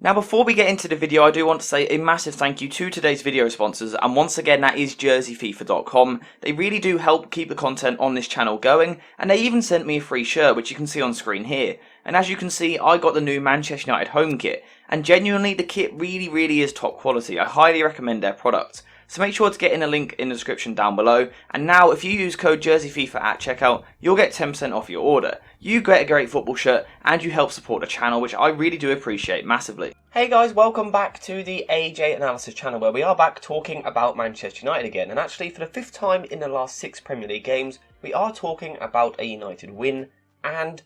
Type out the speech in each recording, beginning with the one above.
Now before we get into the video, I do want to say a massive thank you to today's video sponsors, and once again that is jerseyfifa.com. They really do help keep the content on this channel going, and they even sent me a free shirt which you can see on screen here. And as you can see, I got the new Manchester United home kit, and genuinely the kit really is top quality. I highly recommend their product. So make sure to get in a link in the description down below, and now if you use code JerseyFifa at checkout, you'll get 10% off your order. You get a great football shirt, and you help support the channel, which I really do appreciate massively. Hey guys, welcome back to the AJ Analysis channel, where we are back talking about Manchester United again, and actually for the 5th time in the last 6 Premier League games, we are talking about a United win, and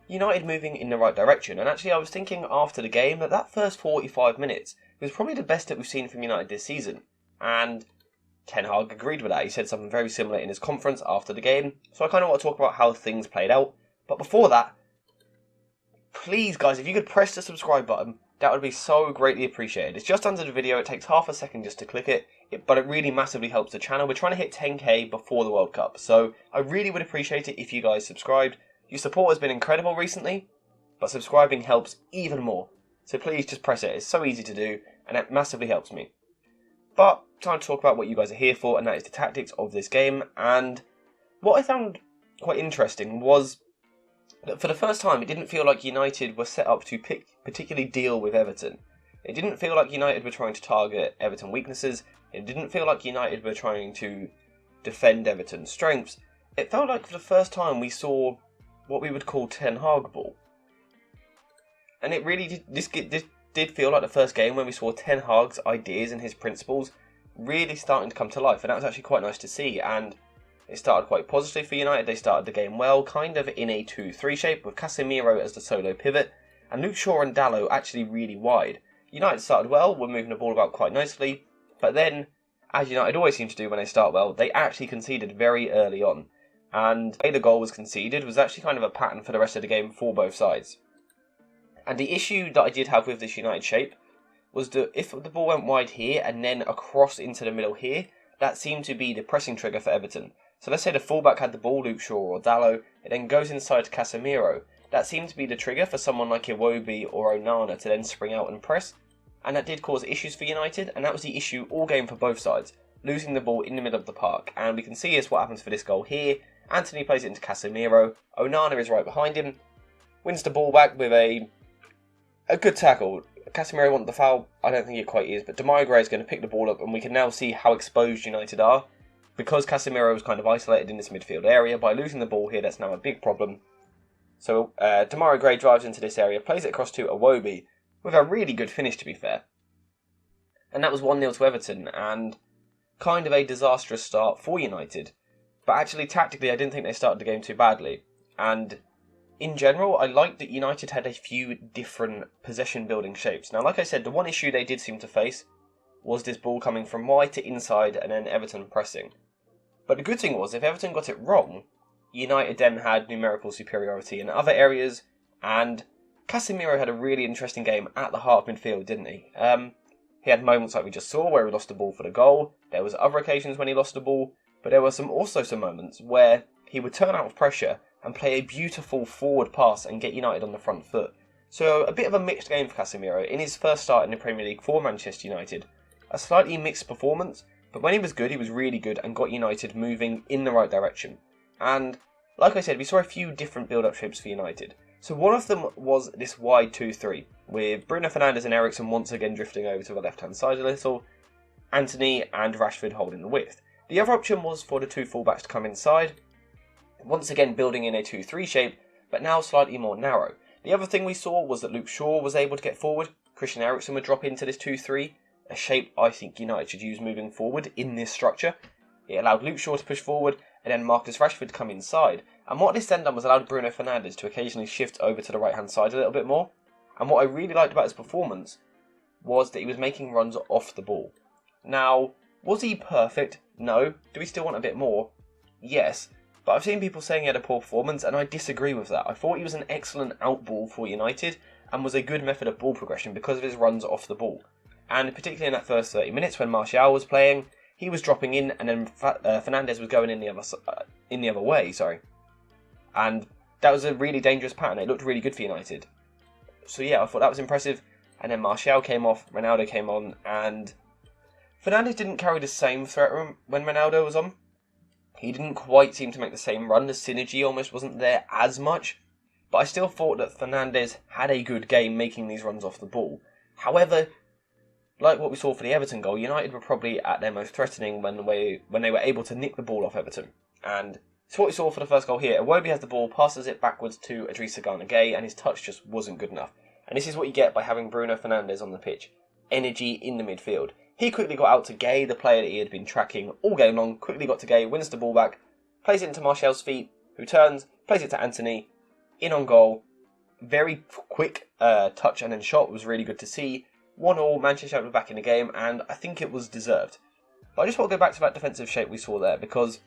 United moving in the right direction. And actually I was thinking after the game that first 45 minutes was probably the best that we've seen from United this season. And Ten Hag agreed with that. He said something very similar in his conference after the game. So I kind of want to talk about how things played out. But before that, please guys, if you could press the subscribe button, that would be so greatly appreciated. It's just under the video. It takes half a second just to click it, but it really massively helps the channel. We're trying to hit 10k before the World Cup. So I really would appreciate it if you guys subscribed. Your support has been incredible recently, but subscribing helps even more. So please just press it. It's so easy to do, and it massively helps me. But time to talk about what you guys are here for, and that is the tactics of this game. And what I found quite interesting was that for the first time, it didn't feel like United were set up to particularly deal with Everton. It didn't feel like United were trying to target Everton weaknesses. It didn't feel like United were trying to defend Everton's strengths. It felt like for the first time we saw what we would call Ten Hag ball. And it really did, this did feel like the first game when we saw Ten Hag's ideas and his principles really starting to come to life, and that was actually quite nice to see. And it started quite positively for United. They started the game well, kind of in a 2-3 shape, with Casemiro as the solo pivot, and Luke Shaw and Dalot actually really wide. United started well, were moving the ball about quite nicely, but then, as United always seem to do when they start well, they actually conceded very early on. And the way the goal was conceded was actually kind of a pattern for the rest of the game for both sides. And the issue that I did have with this United shape was that if the ball went wide here and then across into the middle here, that seemed to be the pressing trigger for Everton. So let's say the fullback had the ball, Luke Shaw or Dalot, it then goes inside to Casemiro. That seemed to be the trigger for someone like Iwobi or Onana to then spring out and press. And that did cause issues for United, and that was the issue all game for both sides, losing the ball in the middle of the park. And we can see is what happens for this goal here. Anthony plays it into Casemiro, Onana is right behind him, wins the ball back with a good tackle. Casemiro wanted the foul, I don't think it quite is, but Demarai Gray is going to pick the ball up, and we can now see how exposed United are. Because Casemiro was kind of isolated in this midfield area, by losing the ball here, that's now a big problem. So Demarai Gray drives into this area, plays it across to Iwobi, with a really good finish to be fair. And that was 1-0 to Everton, and kind of a disastrous start for United. But actually, tactically, I didn't think they started the game too badly. And in general, I liked that United had a few different possession-building shapes. Now, like I said, the one issue they did seem to face was this ball coming from wide to inside and then Everton pressing. But the good thing was, if Everton got it wrong, United then had numerical superiority in other areas, and Casemiro had a really interesting game at the heart of midfield, didn't he? He had moments like we just saw where he lost the ball for the goal. There was other occasions when he lost the ball, but there were also some moments where he would turn out of pressure and play a beautiful forward pass and get United on the front foot. So a bit of a mixed game for Casemiro in his first start in the Premier League for Manchester United. A slightly mixed performance, but when he was good, he was really good and got United moving in the right direction. And like I said, we saw a few different build-up shapes for United. So one of them was this wide 2-3, with Bruno Fernandes and Eriksen once again drifting over to the left-hand side a little, Antony and Rashford holding the width. The other option was for the two fullbacks to come inside, once again building in a 2-3 shape, but now slightly more narrow. The other thing we saw was that Luke Shaw was able to get forward, Christian Eriksen would drop into this 2-3, a shape I think United should use moving forward in this structure. It allowed Luke Shaw to push forward, and then Marcus Rashford to come inside. And what this then done was allowed Bruno Fernandes to occasionally shift over to the right-hand side a little bit more. And what I really liked about his performance was that he was making runs off the ball. Now, was he perfect? No. Do we still want a bit more? Yes. But I've seen people saying he had a poor performance, and I disagree with that. I thought he was an excellent out ball for United, and was a good method of ball progression because of his runs off the ball. And particularly in that first 30 minutes when Martial was playing, he was dropping in, and then Fernandes was going in the other way. And that was a really dangerous pattern. It looked really good for United. So yeah, I thought that was impressive. and then Martial came off, Ronaldo came on, and Fernandes didn't carry the same threat when Ronaldo was on. He didn't quite seem to make the same run. The synergy almost wasn't there as much. But I still thought that Fernandes had a good game making these runs off the ball. However, like what we saw for the Everton goal, United were probably at their most threatening when they were able to nick the ball off Everton. And it's what we saw for the first goal here. Iwobi has the ball, passes it backwards to Idrissa Gana Gueye, and his touch just wasn't good enough. And this is what you get by having Bruno Fernandes on the pitch. Energy in the midfield. He quickly got out to Gueye, the player that he had been tracking all game long, quickly got to Gueye, wins the ball back, plays it into Martial's feet, who turns, plays it to Antony, in on goal. Very quick touch and then shot, was really good to see. 1-1, Manchester United were back in the game, and I think it was deserved. But I just want to go back to that defensive shape we saw there, because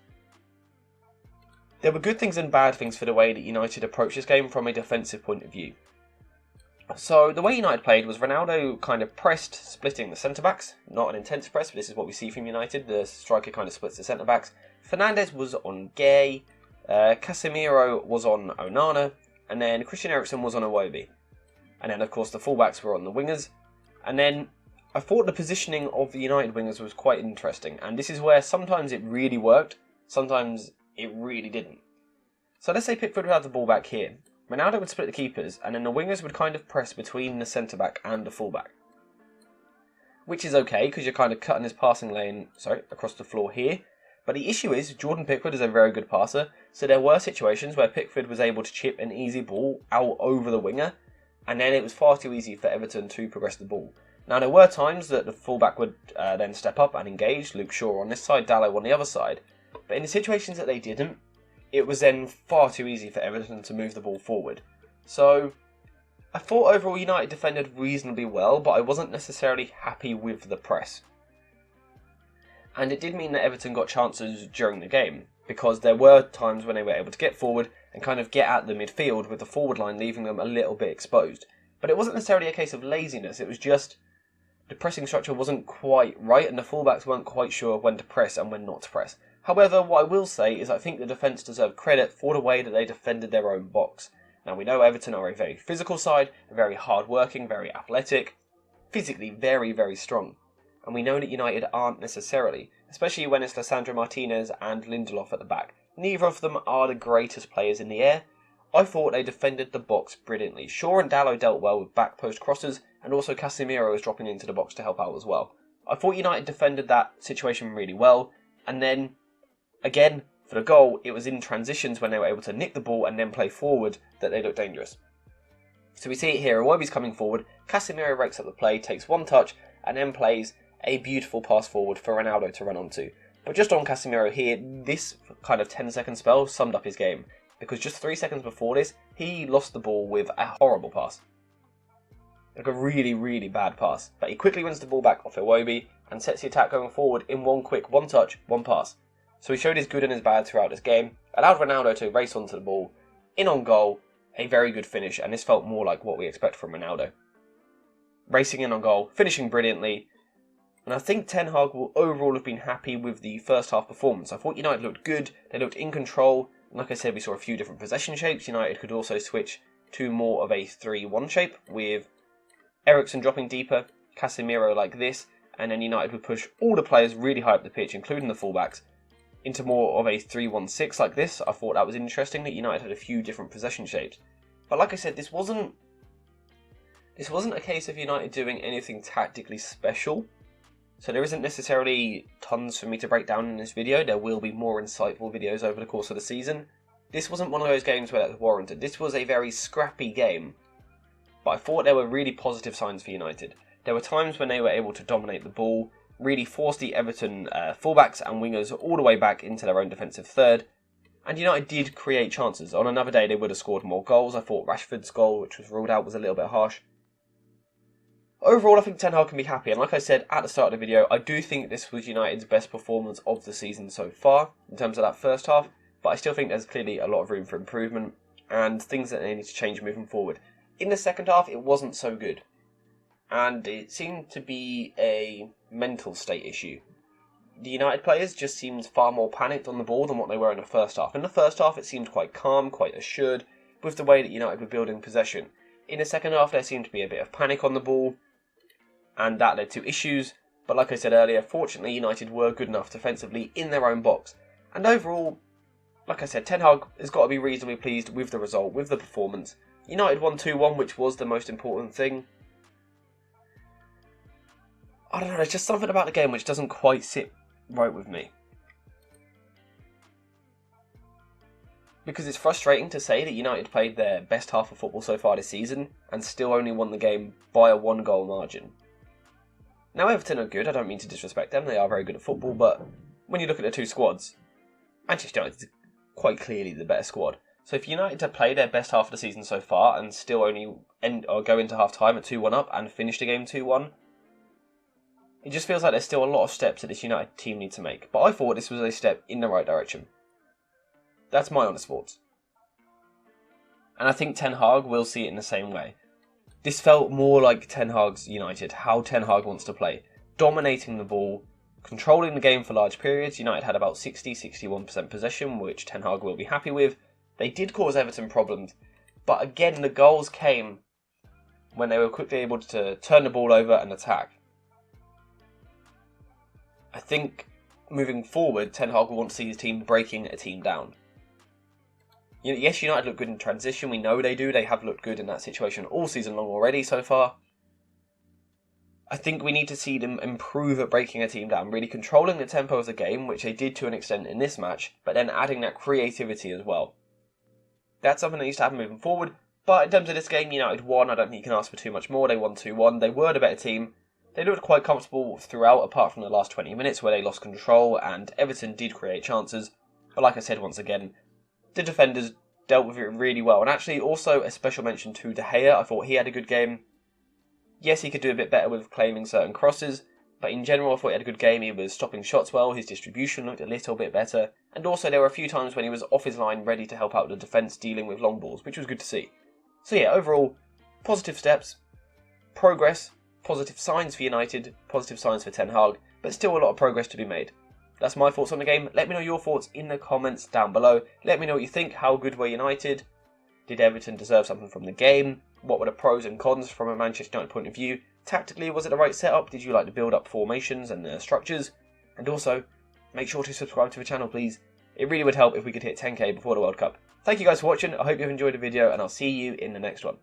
there were good things and bad things for the way that United approached this game from a defensive point of view. So the way United played was Ronaldo kind of pressed, splitting the centre-backs. Not an intense press, but this is what we see from United. The striker kind of splits the centre-backs. Fernandes was on Gueye, Casemiro was on Onana, and then Christian Eriksen was on Iwobi. And then, of course, the fullbacks were on the wingers. And then I thought the positioning of the United wingers was quite interesting. And this is where sometimes it really worked, sometimes it really didn't. So let's say Pickford would have the ball back here. Ronaldo would split the keepers, and then the wingers would kind of press between the centre-back and the full-back. Which is okay, because you're kind of cutting his passing lane, across the floor here. But the issue is, Jordan Pickford is a very good passer, so there were situations where Pickford was able to chip an easy ball out over the winger, and then it was far too easy for Everton to progress the ball. Now, there were times that the full-back would then step up and engage, Luke Shaw on this side, Dalot on the other side. But in the situations that they didn't, it was then far too easy for Everton to move the ball forward. So I thought overall United defended reasonably well, but I wasn't necessarily happy with the press. And it did mean that Everton got chances during the game, because there were times when they were able to get forward and kind of get at the midfield with the forward line, leaving them a little bit exposed. But it wasn't necessarily a case of laziness, it was just the pressing structure wasn't quite right and the fullbacks weren't quite sure when to press and when not to press. However, what I will say is I think the defence deserve credit for the way that they defended their own box. Now, we know Everton are a very physical side, very hard-working, very athletic, physically very, very strong. And we know that United aren't necessarily, especially when it's Lisandro Martinez and Lindelof at the back. Neither of them are the greatest players in the air. I thought they defended the box brilliantly. Shaw and Dalot dealt well with back post crosses, and also Casemiro was dropping into the box to help out as well. I thought United defended that situation really well, and then again, for the goal, it was in transitions when they were able to nick the ball and then play forward that they looked dangerous. So we see it here, Iwobi's coming forward, Casemiro rakes up the play, takes one touch, and then plays a beautiful pass forward for Ronaldo to run onto. But just on Casemiro here, this kind of 10-second spell summed up his game, because just 3 seconds before this, he lost the ball with a horrible pass. Like a really, really bad pass. But he quickly wins the ball back off Iwobi and sets the attack going forward in one quick, one touch, one pass. So he showed his good and his bad throughout this game, allowed Ronaldo to race onto the ball, in on goal, a very good finish, and this felt more like what we expect from Ronaldo. Racing in on goal, finishing brilliantly, and I think Ten Hag will overall have been happy with the first half performance. I thought United looked good, they looked in control, and like I said, we saw a few different possession shapes. United could also switch to more of a 3-1 shape, with Eriksen dropping deeper, Casemiro like this, and then United would push all the players really high up the pitch, including the fullbacks, into more of a 3-1-6 like this. I thought that was interesting that United had a few different possession shapes. But like I said, this wasn't a case of United doing anything tactically special. So there isn't necessarily tons for me to break down in this video. There will be more insightful videos over the course of the season. This wasn't one of those games where that was warranted. This was a very scrappy game. But I thought there were really positive signs for United. There were times when they were able to dominate the ball, really force the Everton fullbacks and wingers all the way back into their own defensive third. And United did create chances. On another day, they would have scored more goals. I thought Rashford's goal, which was ruled out, was a little bit harsh. Overall, I think Ten Hag can be happy. And like I said at the start of the video, I do think this was United's best performance of the season so far, in terms of that first half. But I still think there's clearly a lot of room for improvement, and things that they need to change moving forward. In the second half, it wasn't so good. And it seemed to be a mental state issue. The United players just seemed far more panicked on the ball than what they were in the first half. In the first half, it seemed quite calm, quite assured, with the way that United were building possession. In the second half, there seemed to be a bit of panic on the ball, and that led to issues. But like I said earlier, fortunately United were good enough defensively in their own box. And overall, like I said, Ten Hag has got to be reasonably pleased with the result, with the performance. United won 2-1, which was the most important thing. I don't know, there's just something about the game which doesn't quite sit right with me. Because it's frustrating to say that United played their best half of football so far this season and still only won the game by a 1-goal margin. Now Everton are good, I don't mean to disrespect them, they are very good at football, but when you look at the two squads, Manchester United is quite clearly the better squad. So if United to play their best half of the season so far and still only go into half time at 2-1 up and finish the game 2-1, it just feels like there's still a lot of steps that this United team need to make. But I thought this was a step in the right direction. That's my honest thoughts. And I think Ten Hag will see it in the same way. This felt more like Ten Hag's United, how Ten Hag wants to play. Dominating the ball, controlling the game for large periods. United had about 60-61% possession, which Ten Hag will be happy with. They did cause Everton problems, but again the goals came when they were quickly able to turn the ball over and attack. I think moving forward, Ten Hag will want to see his team breaking a team down. Yes, United look good in transition, we know they do, they have looked good in that situation all season long already so far. I think we need to see them improve at breaking a team down, really controlling the tempo of the game, which they did to an extent in this match, but then adding that creativity as well. That's something that needs to happen moving forward, but in terms of this game, United won, I don't think you can ask for too much more, they won 2-1, they were the better team. They looked quite comfortable throughout, apart from the last 20 minutes where they lost control, and Everton did create chances, but like I said once again, the defenders dealt with it really well. And actually also a special mention to De Gea. I thought he had a good game. Yes, he could do a bit better with claiming certain crosses, but in general I thought he had a good game. He was stopping shots well, his distribution looked a little bit better, and also there were a few times when he was off his line ready to help out the defence dealing with long balls, which was good to see. So yeah, overall, positive steps, progress, positive signs for United, positive signs for Ten Hag, but still a lot of progress to be made. That's my thoughts on the game. Let me know your thoughts in the comments down below. Let me know what you think. How good were United? Did Everton deserve something from the game? What were the pros and cons from a Manchester United point of view? Tactically, was it the right setup? Did you like the build-up formations and the structures? And also, make sure to subscribe to the channel, please. It really would help if we could hit 10k before the World Cup. Thank you guys for watching. I hope you've enjoyed the video, and I'll see you in the next one.